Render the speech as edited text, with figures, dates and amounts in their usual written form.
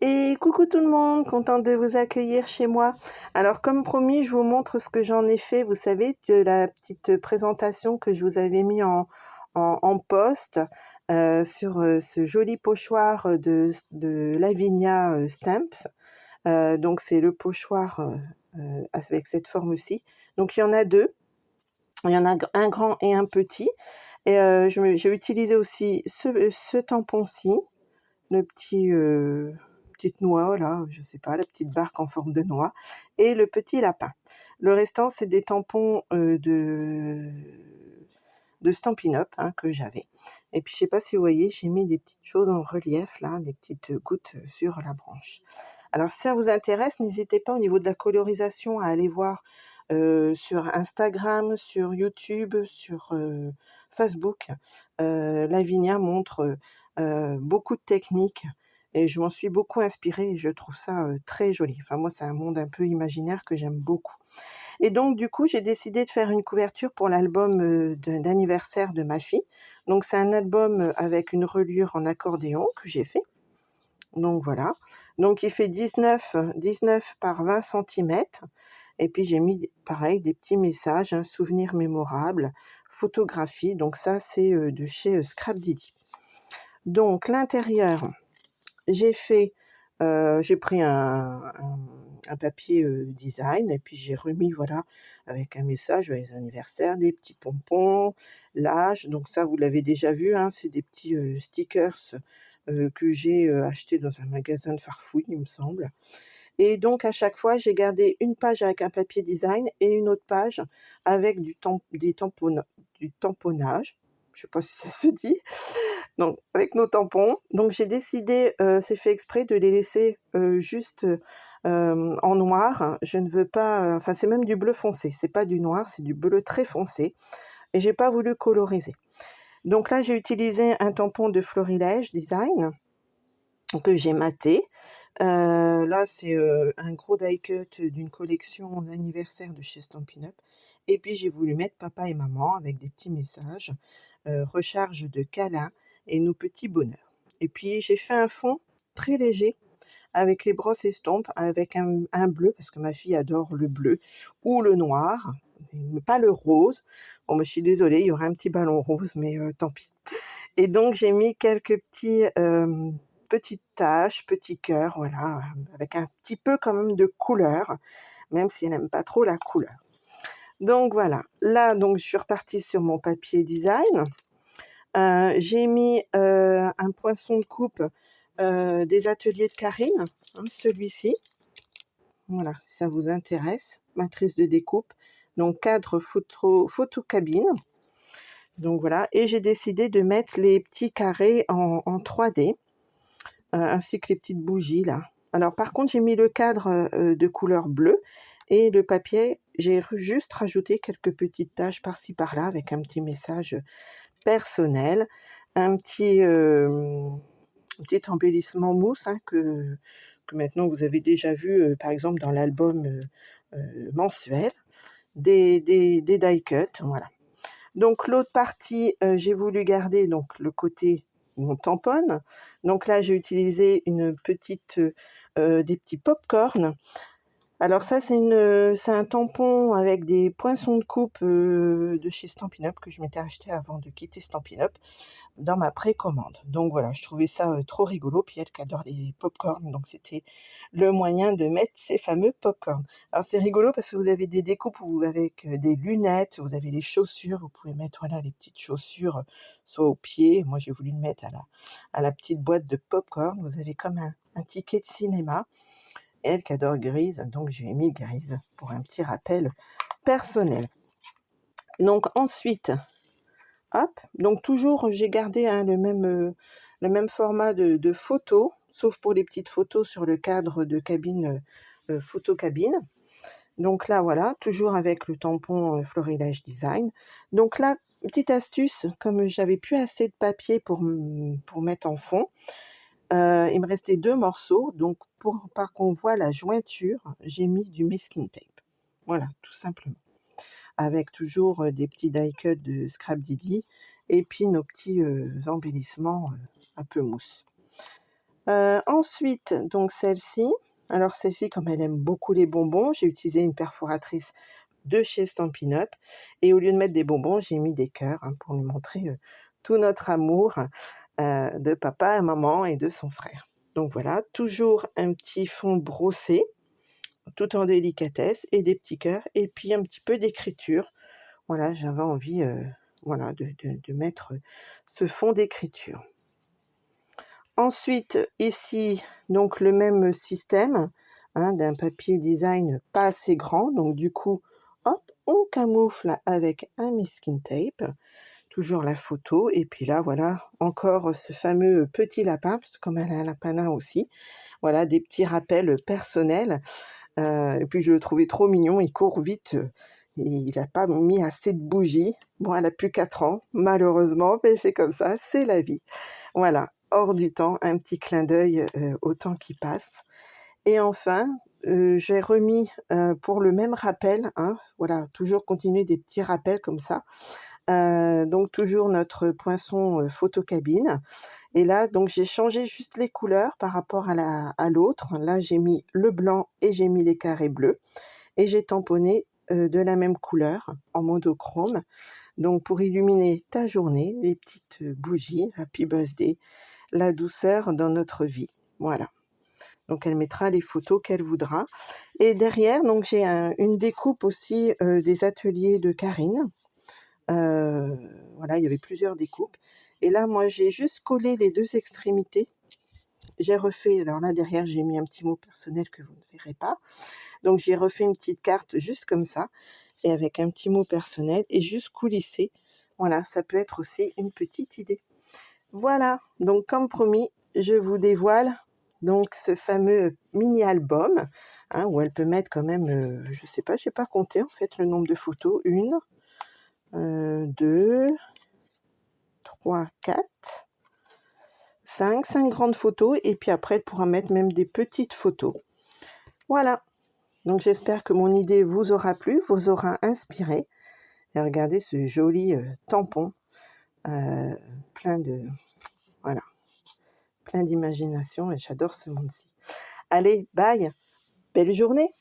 Et coucou tout le monde, contente de vous accueillir chez moi. Alors comme promis, je vous montre ce que j'en ai fait, vous savez, de la petite présentation que je vous avais mis en post sur ce joli pochoir de Lavinia Stamps. Donc c'est le pochoir avec cette forme-ci. Donc il y en a deux, il y en a un grand et un petit. Et j'ai utilisé aussi ce tampon-ci, le petite noix là, je sais pas, la petite barque en forme de noix et le petit lapin. Le restant, c'est des tampons, de Stampin' Up! Hein, que j'avais. Et puis je sais pas si vous voyez, j'ai mis des petites choses en relief là, des petites gouttes sur la branche. Alors si ça vous intéresse, n'hésitez pas au niveau de la colorisation à aller voir, sur Instagram, sur YouTube, sur, Facebook. Lavinia montre, beaucoup de techniques et je m'en suis beaucoup inspirée et je trouve ça, très joli. Enfin moi, c'est un monde un peu imaginaire que j'aime beaucoup. Et donc du coup, j'ai décidé de faire une couverture pour l'album, d'anniversaire de ma fille. Donc c'est un album, avec une reliure en accordéon que j'ai fait. Donc voilà. Donc il fait 19 par 20 centimètres et puis j'ai mis pareil des petits messages, un souvenir mémorable, photographie, donc ça c'est, de chez, Scrap Didi. Donc l'intérieur, j'ai pris un papier, design et puis j'ai remis voilà, avec un message: «Joyeux anniversaire», des petits pompons, l'âge, donc ça vous l'avez déjà vu, hein, c'est des petits, stickers, que j'ai, achetés dans un magasin de Farfouille, il me semble. Et donc à chaque fois, j'ai gardé une page avec un papier design et une autre page avec du tamponnage, je sais pas si ça se dit, donc avec nos tampons. Donc j'ai décidé, c'est fait exprès de les laisser, juste, en noir. Je ne veux pas, enfin c'est même du bleu foncé, c'est pas du noir, c'est du bleu très foncé et j'ai pas voulu coloriser. Donc là, j'ai utilisé un tampon de Florilège Design que j'ai maté. Là, c'est, un gros die cut d'une collection d'anniversaire de chez Stampin' Up! Et puis j'ai voulu mettre papa et maman avec des petits messages, recharge de câlins et nos petits bonheurs. Et puis j'ai fait un fond très léger avec les brosses estampes, avec un bleu, parce que ma fille adore le bleu ou le noir, mais pas le rose. Bon, bah, je suis désolée, il y aura un petit ballon rose, mais tant pis. Et donc j'ai mis quelques petites taches, petits cœurs, voilà, avec un petit peu quand même de couleur, même si elle n'aime pas trop la couleur. Donc voilà, là donc je suis repartie sur mon papier design. J'ai mis, un poinçon de coupe, des ateliers de Karine, hein, celui-ci. Voilà, si ça vous intéresse, matrice de découpe, donc cadre photo cabine. Donc voilà, et j'ai décidé de mettre les petits carrés en 3D, ainsi que les petites bougies là. Alors par contre, j'ai mis le cadre, de couleur bleue et le papier, j'ai juste rajouté quelques petites taches par-ci par-là avec un petit message, personnel, un petit embellissement mousse, hein, que maintenant vous avez déjà vu, par exemple dans l'album, mensuel, des die cut, voilà. Donc l'autre partie, j'ai voulu garder donc le côté où on tamponne. Donc là, j'ai utilisé des petits pop-corn. Alors ça, c'est un tampon avec des poinçons de coupe, de chez Stampin' Up! Que je m'étais acheté avant de quitter Stampin' Up! Dans ma précommande. Donc voilà, je trouvais ça, trop rigolo, puis elle qui adore les pop-corn, donc c'était le moyen de mettre ces fameux pop-corn. Alors c'est rigolo parce que vous avez des découpes où avec, des lunettes, vous avez les chaussures, vous pouvez mettre, voilà, les petites chaussures, soit aux pieds. Moi, j'ai voulu le mettre à la petite boîte de pop-corn. Vous avez comme un ticket de cinéma. Elle qui adore grise, donc je lui ai mis grise pour un petit rappel personnel. Donc ensuite, hop, donc toujours j'ai gardé, hein, le même format de photo, sauf pour les petites photos sur le cadre de cabine, photo cabine. Donc là, voilà, toujours avec le tampon, Florilège Design. Donc là, petite astuce, comme j'avais plus assez de papier pour mettre en fond, il me restait 2 morceaux, donc pour pas qu'on voit la jointure, j'ai mis du masking tape. Voilà, tout simplement. Avec toujours, des petits die cut de Scrap Didi et puis nos petits, embellissements, un peu mousse. Ensuite, donc celle-ci, alors celle-ci, comme elle aime beaucoup les bonbons, j'ai utilisé une perforatrice de chez Stampin' Up et au lieu de mettre des bonbons, j'ai mis des cœurs, hein, pour lui montrer, tout notre amour, de papa à maman et de son frère. Donc voilà, toujours un petit fond brossé, tout en délicatesse et des petits cœurs et puis un petit peu d'écriture. Voilà, j'avais envie, voilà, de mettre, ce fond d'écriture. Ensuite, ici, donc le même système, hein, d'un papier design pas assez grand, donc du coup, hop, on camoufle avec un masking tape, toujours la photo et puis là, voilà, encore ce fameux petit lapin, parce que comme elle a un lapin aussi, voilà, des petits rappels personnels, et puis je le trouvais trop mignon, il court vite, et il n'a pas mis assez de bougies. Bon, elle a plus 4 ans, malheureusement, mais c'est comme ça, c'est la vie. Voilà, hors du temps, un petit clin d'œil, au temps qui passe et enfin, j'ai remis, pour le même rappel, hein, voilà, toujours continuer des petits rappels comme ça, donc toujours notre poinçon, photocabine et là, donc j'ai changé juste les couleurs par rapport à l'autre. Là, j'ai mis le blanc et j'ai mis les carrés bleus et j'ai tamponné, de la même couleur en monochrome. Donc pour illuminer ta journée, des petites, bougies, happy birthday, la douceur dans notre vie. Voilà. Donc elle mettra les photos qu'elle voudra et derrière donc j'ai une découpe aussi, des ateliers de Karine. Voilà, il y avait plusieurs découpes et là moi j'ai juste collé les 2 extrémités. J'ai refait alors là derrière j'ai mis un petit mot personnel que vous ne verrez pas. Donc j'ai refait une petite carte juste comme ça et avec un petit mot personnel et juste coulissé. Voilà, ça peut être aussi une petite idée. Voilà, donc comme promis, je vous dévoile donc ce fameux mini album, hein, où elle peut mettre quand même, je sais pas, j'ai pas compté en fait le nombre de photos. 1, 2, 3, 4, 5 grandes photos et puis après elle pourra mettre même des petites photos. Voilà, donc j'espère que mon idée vous aura plu, vous aura inspiré et regardez ce joli, tampon, heu, plein de voilà, plein d'imagination et j'adore ce monde-ci. Allez, bye, belle journée!